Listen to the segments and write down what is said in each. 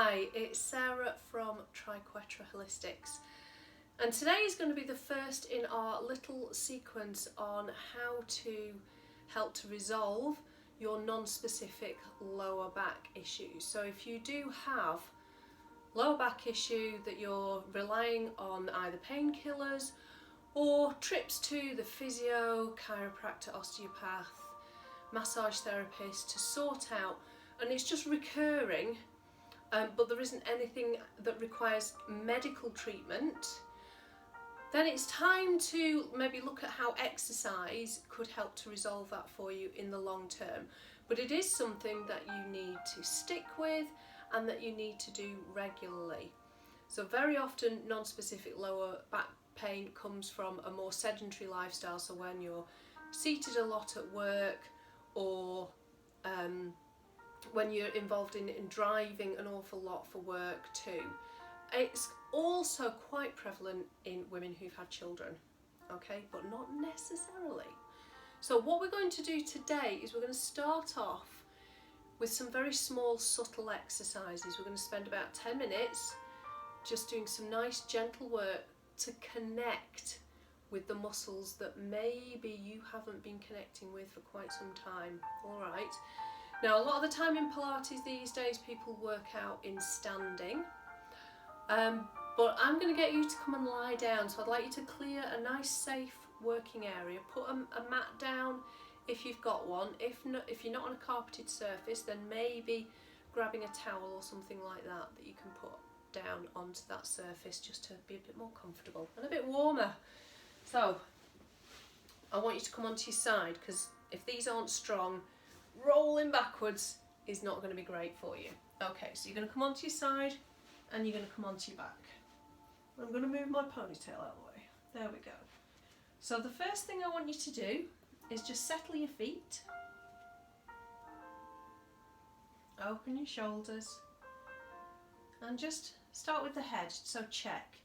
Hi, it's Sarah from Triquetra Holistics, and today is going to be the first in our little sequence on how to help to resolve your non-specific lower back issues. So if you do have lower back issue that you're relying on either painkillers or trips to the physio, chiropractor, osteopath, massage therapist to sort out, and it's just recurring, but there isn't anything that requires medical treatment, then it's time to maybe look at how exercise could help to resolve that for you in the long term. But it is something that you need to stick with and that you need to do regularly. So very often non-specific lower back pain comes from a more sedentary lifestyle, so when you're seated a lot at work, or when you're involved in driving an awful lot for work too. It's also quite prevalent in women who've had children, okay, but not necessarily. So what we're going to do today is we're going to start off with some very small subtle exercises. We're going to spend about 10 minutes just doing some nice gentle work to connect with the muscles that maybe you haven't been connecting with for quite some time. All right. Now, a lot of the time in Pilates these days, people work out in standing, but I'm going to get you to come and lie down. So I'd like you to clear a nice, safe working area. Put a mat down if you've got one. If you're not on a carpeted surface, then maybe grabbing a towel or something like that you can put down onto that surface just to be a bit more comfortable and a bit warmer. So I want you to come onto your side, because if these aren't strong, rolling backwards is not going to be great for you. Okay, so you're going to come onto your side and you're going to come onto your back. I'm going to move my ponytail out of the way. There we go. So the first thing I want you to do is just settle your feet. Open your shoulders and just start with the head. So check.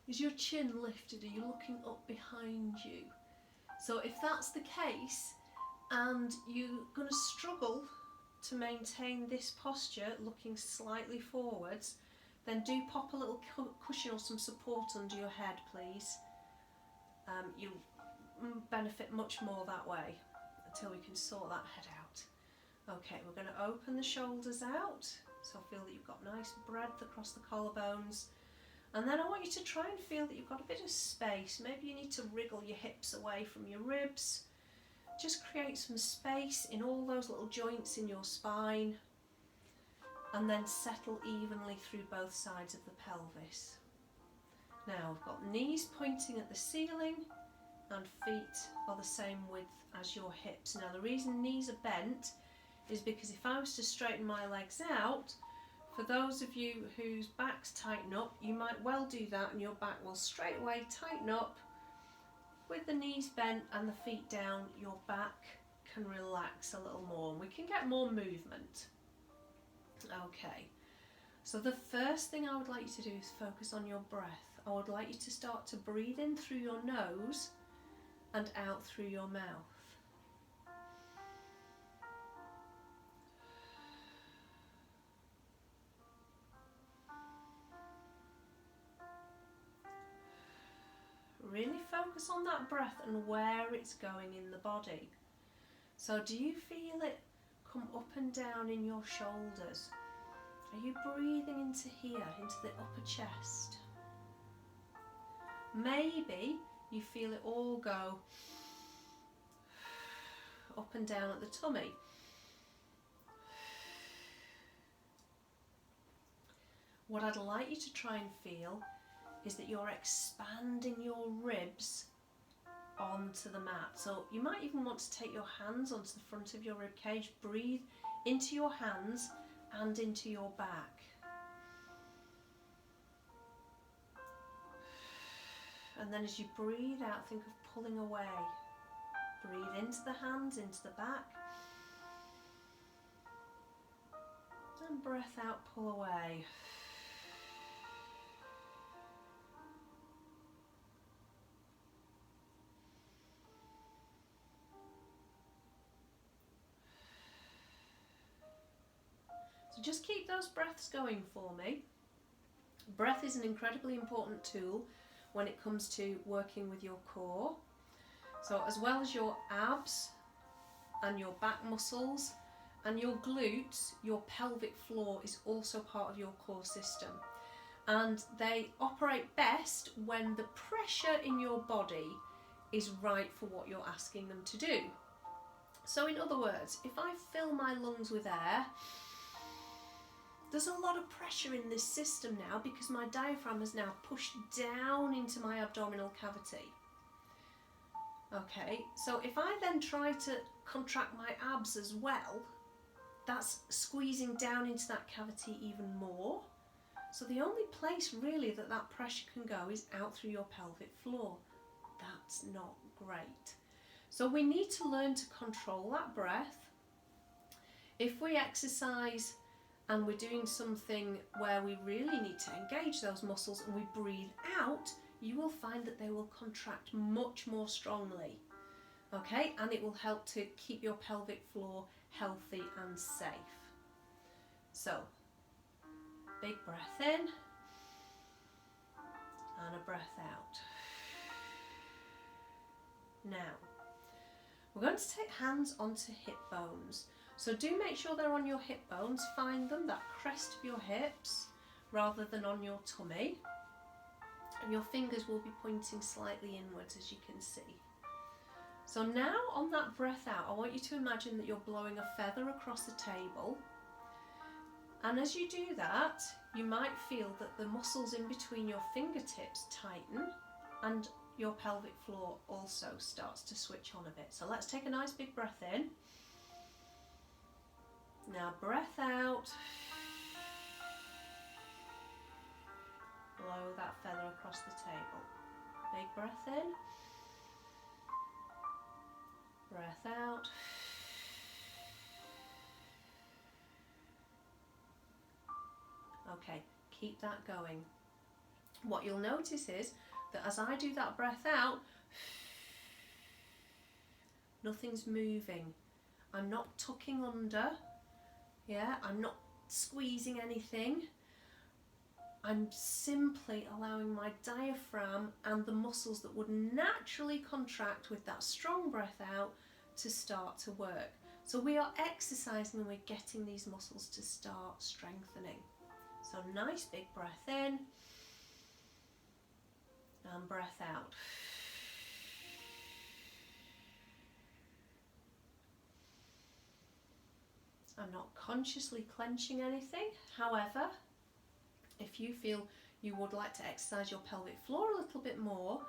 Is your chin lifted? Are you looking up behind you? So if that's the case, and you're going to struggle to maintain this posture looking slightly forwards, then do pop a little cushion or some support under your head, please. You'll benefit much more that way until we can sort that head out. Okay, we're going to open the shoulders out, so feel that you've got nice breadth across the collarbones. And then I want you to try and feel that you've got a bit of space. Maybe you need to wriggle your hips away from your ribs. Just create some space in all those little joints in your spine, and then settle evenly through both sides of the pelvis. Now we've got knees pointing at the ceiling and feet are the same width as your hips. Now the reason knees are bent is because if I was to straighten my legs out, for those of you whose backs tighten up, you might well do that and your back will straight away tighten up. With the knees bent and the feet down, your back can relax a little more and we can get more movement. Okay, so the first thing I would like you to do is focus on your breath. I would like you to start to breathe in through your nose and out through your mouth. Really focus on that breath and where it's going in the body. So do you feel it come up and down in your shoulders? Are you breathing into here, into the upper chest? Maybe you feel it all go up and down at the tummy. What I'd like you to try and feel is that you're expanding your ribs onto the mat. So you might even want to take your hands onto the front of your rib cage. Breathe into your hands and into your back. And then as you breathe out, think of pulling away. Breathe into the hands, into the back. And breath out, pull away. So just keep those breaths going for me. Breath is an incredibly important tool when it comes to working with your core. So as well as your abs and your back muscles and your glutes, your pelvic floor is also part of your core system. And they operate best when the pressure in your body is right for what you're asking them to do. So in other words, if I fill my lungs with air, there's a lot of pressure in this system now because my diaphragm is now pushed down into my abdominal cavity. Okay, so if I then try to contract my abs as well, that's squeezing down into that cavity even more. So the only place really that that pressure can go is out through your pelvic floor. That's not great. So we need to learn to control that breath. If we exercise and we're doing something where we really need to engage those muscles and we breathe out, you will find that they will contract much more strongly. Okay, and it will help to keep your pelvic floor healthy and safe. So, big breath in and a breath out. Now, we're going to take hands onto hip bones. So do make sure they're on your hip bones. Find them, that crest of your hips, rather than on your tummy. And your fingers will be pointing slightly inwards, as you can see. So now on that breath out, I want you to imagine that you're blowing a feather across the table. And as you do that, you might feel that the muscles in between your fingertips tighten and your pelvic floor also starts to switch on a bit. So let's take a nice big breath in. Now breath out. Blow that feather across the table. Big breath in. Breath out. Okay, keep that going. What you'll notice is that as I do that breath out, nothing's moving. I'm not tucking under. Yeah, I'm not squeezing anything. I'm simply allowing my diaphragm and the muscles that would naturally contract with that strong breath out to start to work. So we are exercising and we're getting these muscles to start strengthening. So nice big breath in and breath out. I'm not consciously clenching anything. However, if you feel you would like to exercise your pelvic floor a little bit more,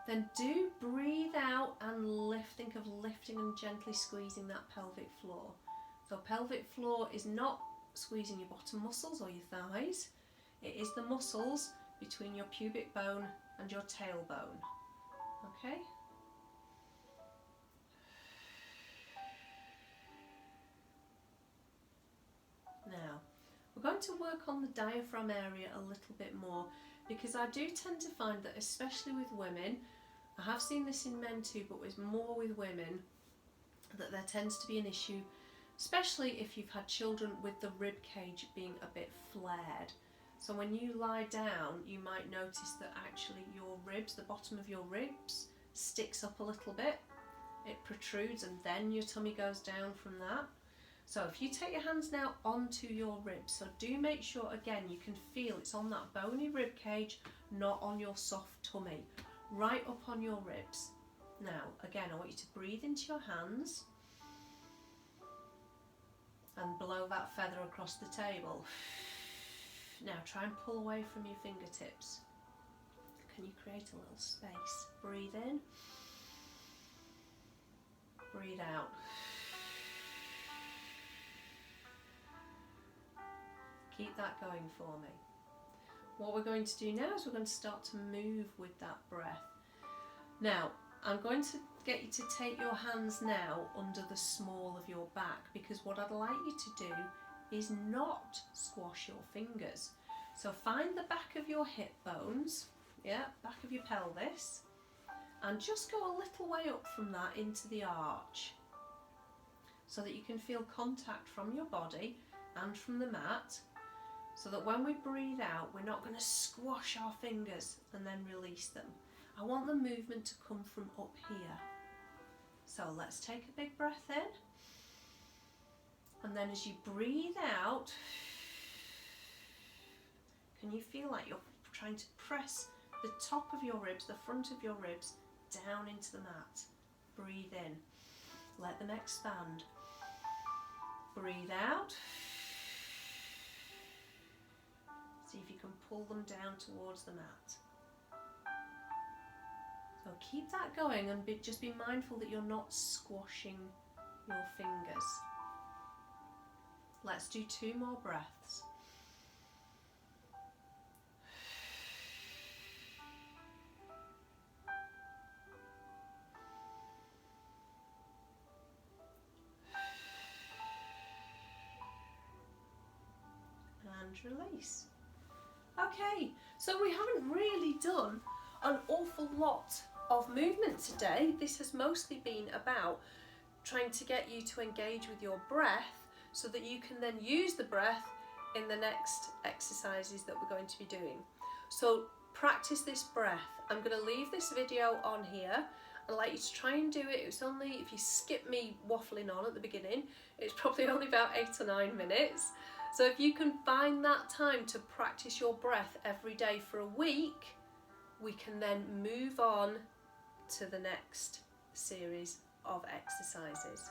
then do breathe out and lift. Think of lifting and gently squeezing that pelvic floor. So pelvic floor is not squeezing your bottom muscles or your thighs. It is the muscles between your pubic bone and your tailbone. Okay? Now, we're going to work on the diaphragm area a little bit more because I do tend to find that, especially with women, I have seen this in men too, but it's more with women, that there tends to be an issue, especially if you've had children, with the rib cage being a bit flared. So when you lie down, you might notice that actually your ribs, the bottom of your ribs, sticks up a little bit. It protrudes and then your tummy goes down from that. So if you take your hands now onto your ribs, so do make sure, again, you can feel it's on that bony rib cage, not on your soft tummy, right up on your ribs. Now, again, I want you to breathe into your hands and blow that feather across the table. Now try and pull away from your fingertips. Can you create a little space? Breathe in, breathe out. Keep that going for me. What we're going to do now is we're going to start to move with that breath. Now, I'm going to get you to take your hands now under the small of your back, because what I'd like you to do is not squash your fingers. So find the back of your hip bones, yeah, back of your pelvis, and just go a little way up from that into the arch so that you can feel contact from your body and from the mat, so that when we breathe out, we're not going to squash our fingers and then release them. I want the movement to come from up here. So let's take a big breath in, and then as you breathe out, can you feel like you're trying to press the top of your ribs, the front of your ribs, down into the mat? Breathe in, let them expand. Breathe out. See if you can pull them down towards the mat. So keep that going, and just be mindful that you're not squashing your fingers. Let's do 2 more breaths. And release. Okay, so we haven't really done an awful lot of movement today. This has mostly been about trying to get you to engage with your breath so that you can then use the breath in the next exercises that we're going to be doing. So practice this breath. I'm going to leave this video on here. I'd like you to try and do it. It's only, if you skip me waffling on at the beginning, it's probably only about 8 or 9 minutes. So if you can find that time to practice your breath every day for a week, we can then move on to the next series of exercises.